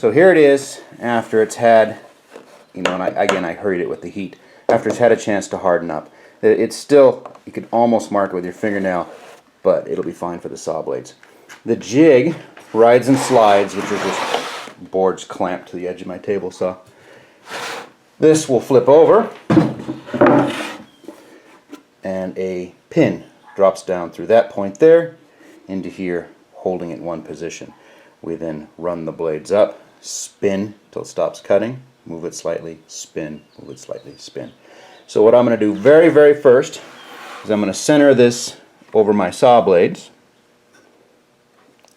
So here it is after it's had, you know, and I hurried it with the heat, after it's had a chance to harden up. It's still, you could almost mark it with your fingernail, but it'll be fine for the saw blades. The jig rides and slides, which are just boards clamped to the edge of my table saw. This will flip over, and a pin drops down through that point there into here, holding it in one position. We then run the blades up, spin till it stops cutting, move it slightly, spin, move it slightly, spin. So what I'm going to do very, very first is I'm going to center this over my saw blades,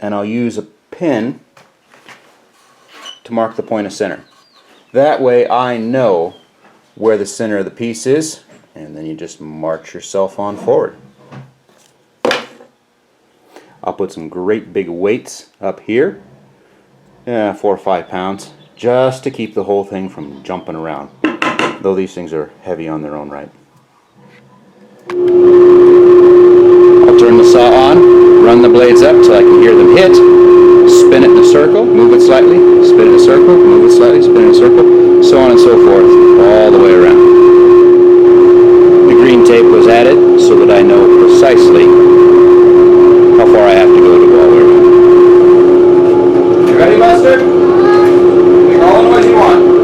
and I'll use a pin to mark the point of center. That way I know where the center of the piece is, and then you just march yourself on forward. I'll put some great big weights up here, 4 or 5 pounds, just to keep the whole thing from jumping around, though these things are heavy on their own right. I'll turn the saw on, run the blades up till I can hear them hit, spin it in a circle, move it slightly, spin it in a circle, move it slightly, spin it in a circle, so on and so forth, all the way around. The green tape was added so that I know precisely how far I have to go to go all the way around. You ready, Buster? Make all the noise you want.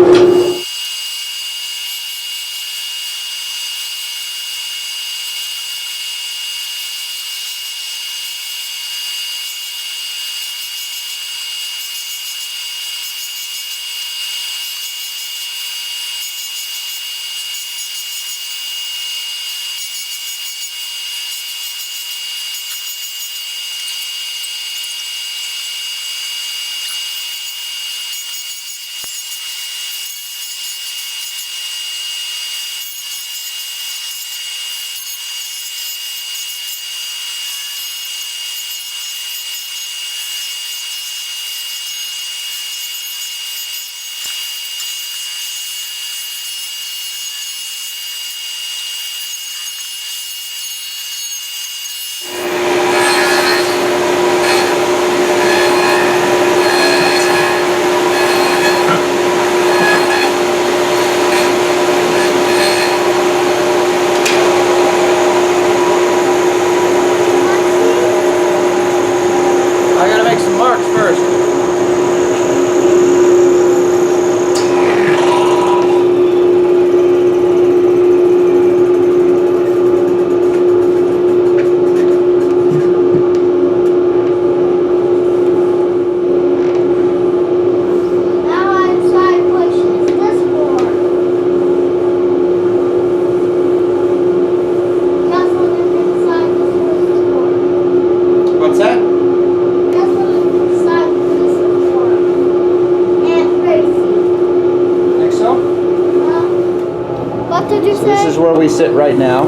This is where we sit right now.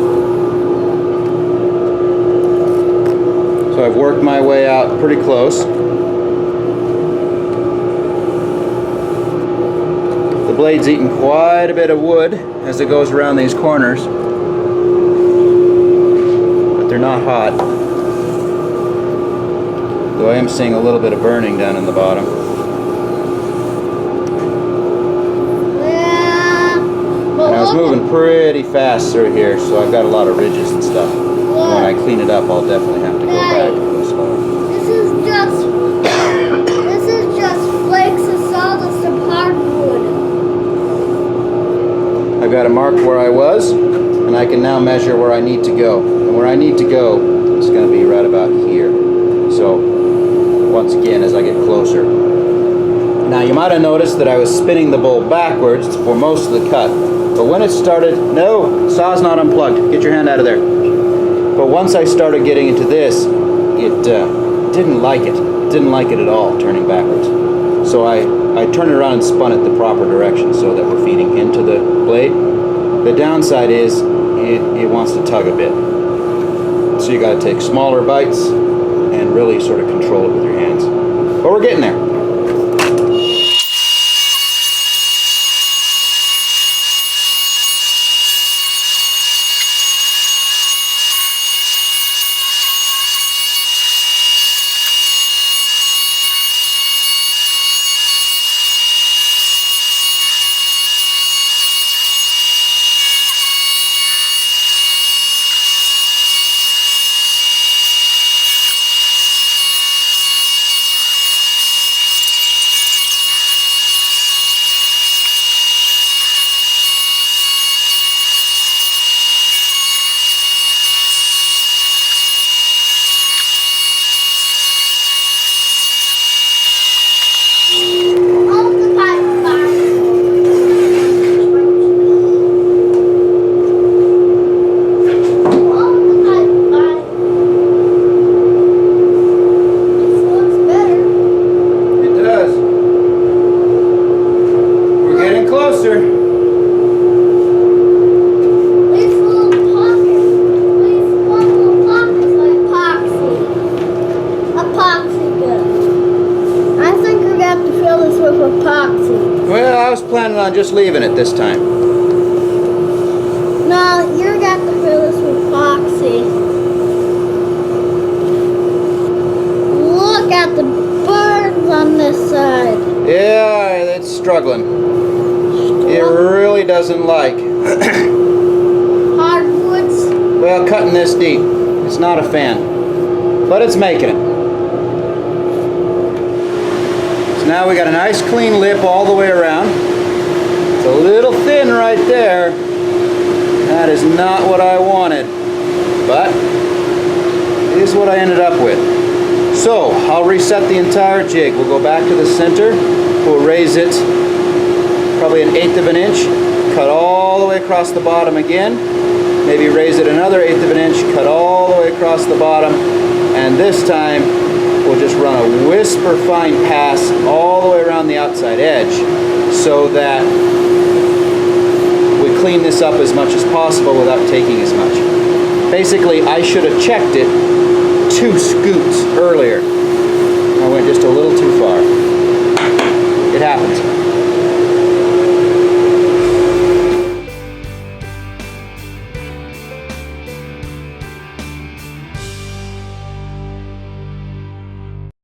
So I've worked my way out pretty close. The blade's eating quite a bit of wood as it goes around these corners, but they're not hot. Though I am seeing a little bit of burning down in the bottom. And I was moving pretty fast through here, so I've got a lot of ridges and stuff. And when I clean it up, I'll definitely have to go back and go slower. This is just flakes of sawdust of hardwood. I've got to mark where I was, and I can now measure where I need to go. And where I need to go is going to be right about here. So, once again, as I get closer. Now, you might have noticed that I was spinning the bowl backwards for most of the cut. But when it started, no, saw's not unplugged. Get your hand out of there. But once I started getting into this, it didn't like it. It didn't like it at all, turning backwards. So I turned it around and spun it the proper direction so that we're feeding into the blade. The downside is it wants to tug a bit. So you got to take smaller bites and really sort of control it with your hands. But we're getting there. on just leaving it this time. No, you're got to fill this with epoxy. Look at the burns on this side. Yeah, it's struggling. It really doesn't like. Hardwoods. Well, cutting this deep. It's not a fan. But it's making it. So now we got a nice clean lip all the way around. It's a little thin right there. That is not what I wanted. But it is what I ended up with. So I'll reset the entire jig. We'll go back to the center. We'll raise it probably 1/8 of an inch. Cut all the way across the bottom again. Maybe raise it another 1/8 of an inch. Cut all the way across the bottom. And this time we'll just run a whisper fine pass all the way around the outside edge so that we clean this up as much as possible without taking as much. Basically, I should have checked it 2 scoops earlier. I went just a little too far. It happens.